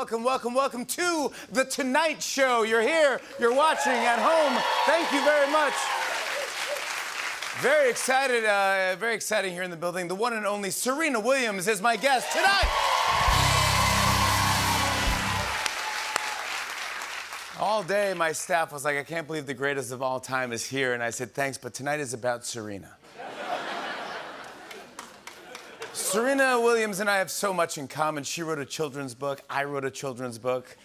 welcome, welcome, welcome to The Tonight Show. You're here, you're watching at home. Thank you very much. Very exciting here in the building. The one and only Serena Williams is my guest tonight. All day, my staff was like, I can't believe the greatest of all time is here. And I said, thanks, but tonight is about Serena. Serena Williams and I have so much in common. She wrote a children's book. I wrote a children's book.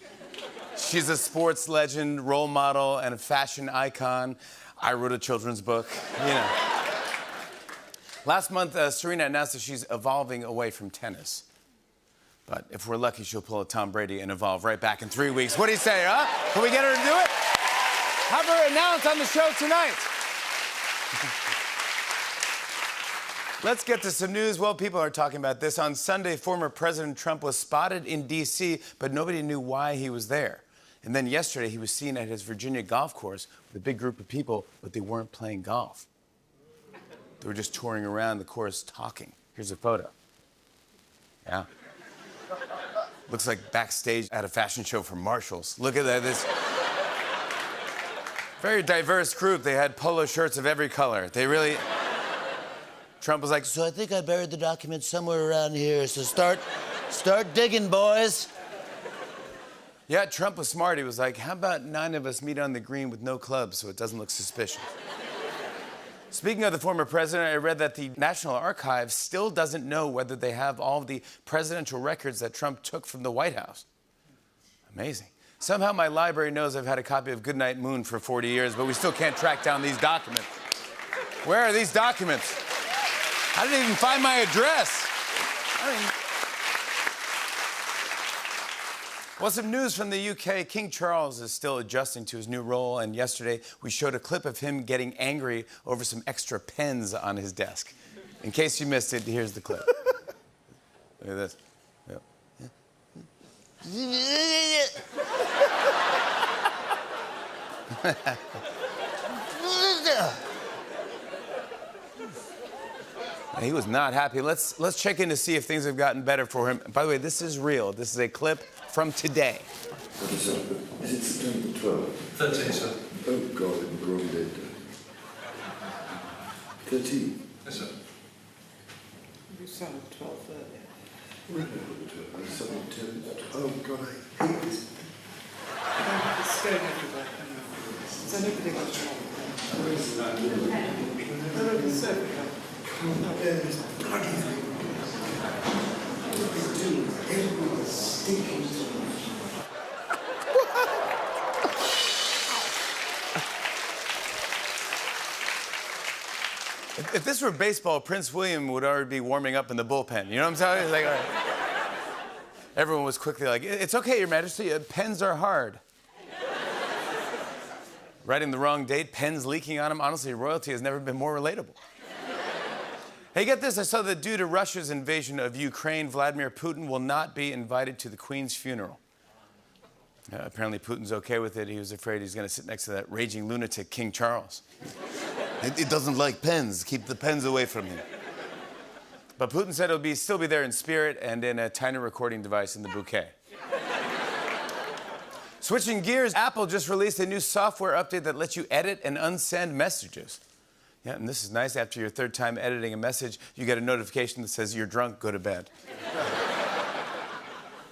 She's a sports legend, role model, and a fashion icon. I wrote a children's book, you know. Last month, Serena announced that she's evolving away from tennis. But if we're lucky, she'll pull a Tom Brady and evolve right back in 3 weeks. What do you say, huh? Can we get her to do it? Have her announce on the show tonight. Let's get to some news. Well, people are talking about this. On Sunday, former President Trump was spotted in D.C., but nobody knew why he was there. And then yesterday, he was seen at his Virginia golf course with a big group of people, but they weren't playing golf. They were just touring around the course talking. Here's a photo. Yeah. Looks like backstage at a fashion show for Marshalls. Look at that. This very diverse group. They had polo shirts of every color. They really... Trump was like, so I think I buried the document somewhere around here, so start digging, boys. Yeah, Trump was smart. He was like, how about 9 of us meet on the green with no clubs so it doesn't look suspicious? Speaking of the former president, I read that the National Archives still doesn't know whether they have all of the presidential records that Trump took from the White House. Amazing. Somehow my library knows I've had a copy of Goodnight Moon for 40 years, but we still can't track down these documents. Where are these documents? I didn't even find my address. Well, some news from the UK. King Charles is still adjusting to his new role, and yesterday we showed a clip of him getting angry over some extra pens on his desk. In case you missed it, here's the clip. Look at this. He was not happy. Let's check in to see if things have gotten better for him. By the way, this is real. This is a clip from today. What is it? Is it September 12th? 13, sir. Oh, God, I'm wrong date. 13? Yes, sir. You said 12 earlier. I said 10. Oh, God, I hate this. It's going everywhere. So nobody got wrong. It's so good. There's bloody thing. What they do, everyone's stinking. If this were baseball, Prince William would already be warming up in the bullpen. You know what I'm saying? It's like, all right. Everyone was quickly like, it's okay, Your Majesty, pens are hard. Writing the wrong date, pens leaking on him. Honestly, royalty has never been more relatable. Hey, get this. I saw that due to Russia's invasion of Ukraine, Vladimir Putin will not be invited to the Queen's funeral. Apparently, Putin's okay with it. He was afraid he's going to sit next to that raging lunatic, King Charles. It doesn't like pens. Keep the pens away from him. But Putin said he'll still be there in spirit and in a tiny recording device in the bouquet. Switching gears, Apple just released a new software update that lets you edit and unsend messages. Yeah, and this is nice. After your third time editing a message, you get a notification that says, you're drunk, go to bed.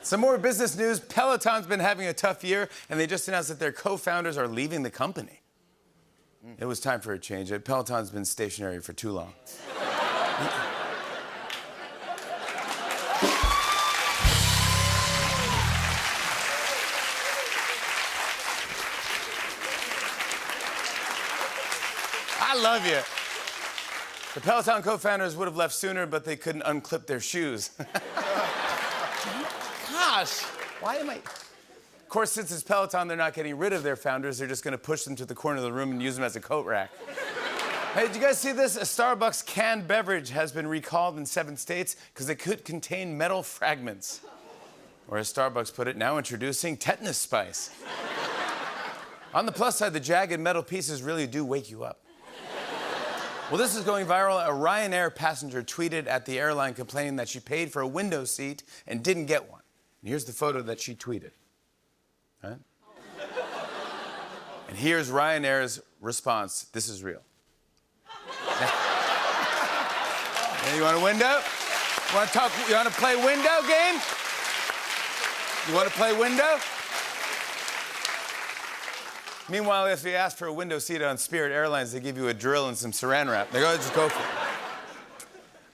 Some more business news. Peloton's been having a tough year, and they just announced that their co-founders are leaving the company. It was time for a change. Peloton's been stationary for too long. I love you. The Peloton co-founders would have left sooner, but they couldn't unclip their shoes. Gosh, why am I... Of course, since it's Peloton, they're not getting rid of their founders. They're just going to push them to the corner of the room and use them as a coat rack. Hey, did you guys see this? A Starbucks canned beverage has been recalled in 7 states because it could contain metal fragments. Or as Starbucks put it, now introducing tetanus spice. On the plus side, the jagged metal pieces really do wake you up. Well, this is going viral. A Ryanair passenger tweeted at the airline complaining that she paid for a window seat and didn't get one. And here's the photo that she tweeted. Right? And here's Ryanair's response. This is real. You want a window? You want to play window game? You want to play window? Meanwhile, if you ask for a window seat on Spirit Airlines, they give you a drill and some saran wrap. They go, just go for it.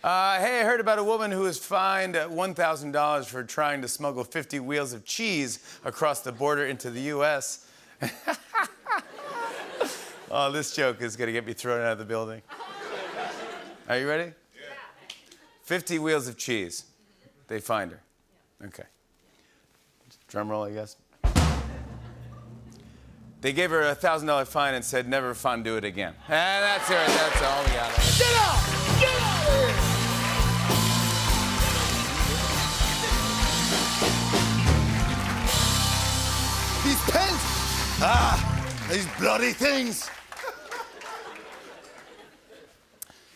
Hey, I heard about a woman who was fined $1,000 for trying to smuggle 50 wheels of cheese across the border into the U.S. Oh, this joke is going to get me thrown out of the building. Are you ready? Yeah. 50 wheels of cheese. They find her. Okay. Drum roll, I guess. They gave her a $1,000 fine and said, never fondue it again. And that's it. That's all we got. Get out! Get out of here! These pens! These bloody things!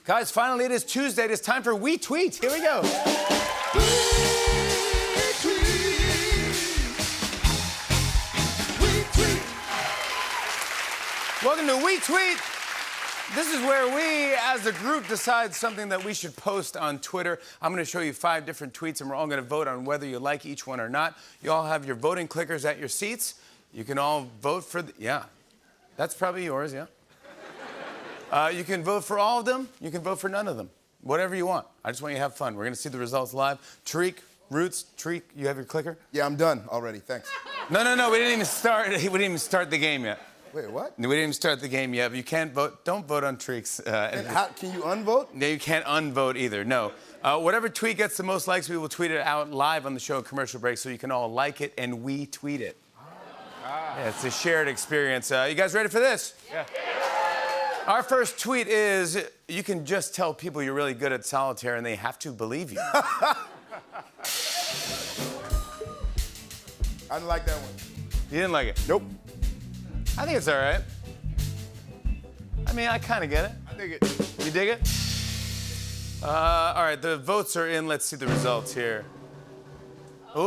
Guys, finally it is Tuesday. It is time for We Tweet. Here we go. Welcome to We Tweet. This is where we, as a group, decide something that we should post on Twitter. I'm going to show you 5 different tweets, and we're all going to vote on whether you like each one or not. You all have your voting clickers at your seats. You can all vote for yeah. That's probably yours, yeah. You can vote for all of them. You can vote for none of them. Whatever you want. I just want you to have fun. We're going to see the results live. Tariq, Roots, Tariq, you have your clicker? Yeah, I'm done already. Thanks. No. We didn't even start. We didn't even start the game yet. Wait, what? We didn't even start the game yet, but you can't vote. Don't vote on Tariq's. Can you unvote? No, you can't unvote either, no. Whatever tweet gets the most likes, we will tweet it out live on the show at commercial break so you can all like it and we tweet it. Yeah, it's a shared experience. You guys ready for this? Yeah. Our first tweet is, you can just tell people you're really good at solitaire and they have to believe you. I didn't like that one. You didn't like it? Nope. I think it's all right. I mean, I kind of get it. I dig it. You dig it? All right, the votes are in. Let's see the results here. Ooh,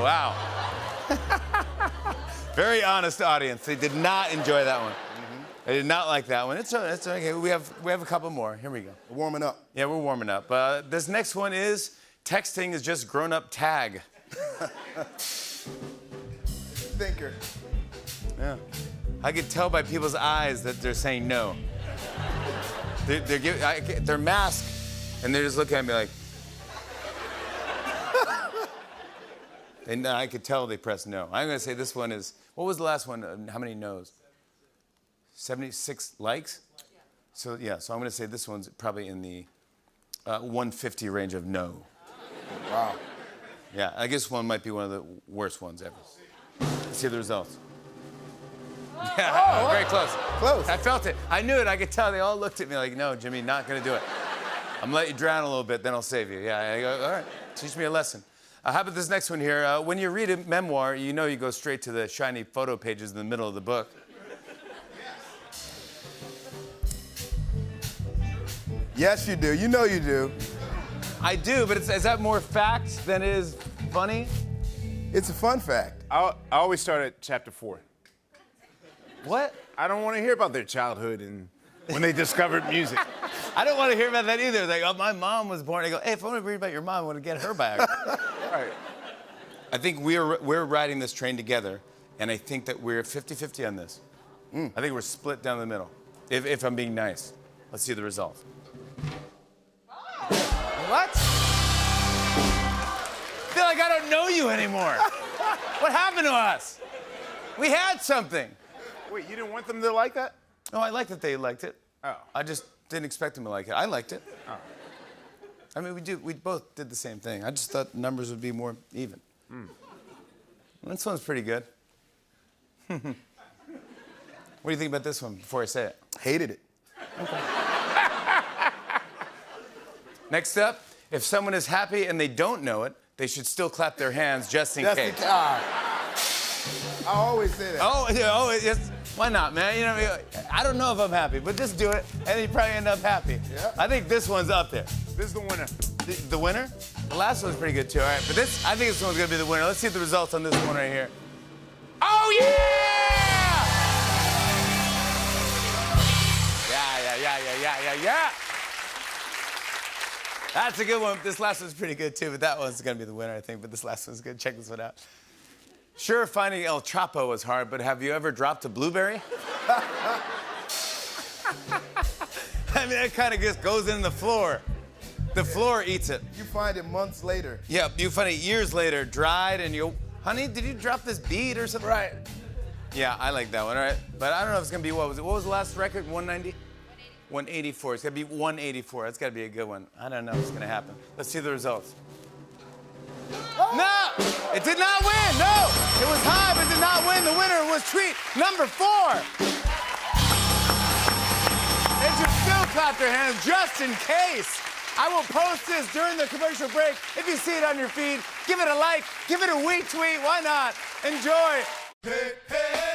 wow. Very honest audience. They did not enjoy that one. They did not like that one. It's okay. We have a couple more. Here we go. We're warming up. Yeah, we're warming up. This next one is, texting is just grown-up tag. Thinker. Yeah. I could tell by people's eyes that they're saying no. They're masked, and they're just looking at me like. And I could tell they pressed no. I'm going to say this one is, what was the last one? How many no's? 76 likes? Yeah. So I'm going to say this one's probably in the 150 range of no. Wow. Yeah, I guess one might be one of the worst ones ever. Let's see the results. Yeah, very close. Close. I felt it. I knew it. I could tell. They all looked at me like, no, Jimmy, not going to do it. I'm going to let you drown a little bit, then I'll save you. Yeah, I go, all right, teach me a lesson. How about this next one here? When you read a memoir, you know you go straight to the shiny photo pages in the middle of the book. Yes, you do. You know you do. I do, but is that more fact than it is funny? It's a fun fact. I always start at chapter 4. What? I don't want to hear about their childhood and when they discovered music. I don't want to hear about that either. Like, oh, my mom was born. I go, hey, if I want to read about your mom, I want to get her back. Right. I think we're riding this train together, and I think that we're 50-50 on this. I think we're split down the middle, if I'm being nice. Let's see the results. What? I feel like I don't know you anymore. What happened to us? We had something. Wait, you didn't want them to like that? No, I liked that they liked it. Oh. I just didn't expect them to like it. I liked it. Oh. I mean, we both did the same thing. I just thought numbers would be more even. This one's pretty good. What do you think about this one before I say it? Hated it. Okay. Next up, if someone is happy and they don't know it, they should still clap their hands just in case. I always say that. Yes. Why not, man? You know, I don't know if I'm happy, but just do it, and you probably end up happy. Yeah. I think this one's up there. This is the winner. The winner? The last one was pretty good too. All right, but I think this one's gonna be the winner. Let's see the results on this one right here. Oh yeah! Yeah. That's a good one. This last one's pretty good too, but that one's gonna be the winner, I think. But this last one's good. Check this one out. Sure, finding El Chapo was hard, but have you ever dropped a blueberry? I mean, that kind of just goes in the floor. The floor eats it. You find it months later. Yeah, you find it years later, dried, and you, honey, did you drop this bead or something? Right. Yeah, I like that one, all right? But I don't know if it's gonna be, what was the last record, 190? 184, it's gonna be 184. That's gotta be a good one. I don't know if it's gonna happen. Let's see the results. No, it did not win, no. It was high, but did not win. The winner was treat number 4. And you still clap your hands just in case. I will post this during the commercial break. If you see it on your feed, give it a like, give it a retweet, why not? Enjoy. Hey, hey.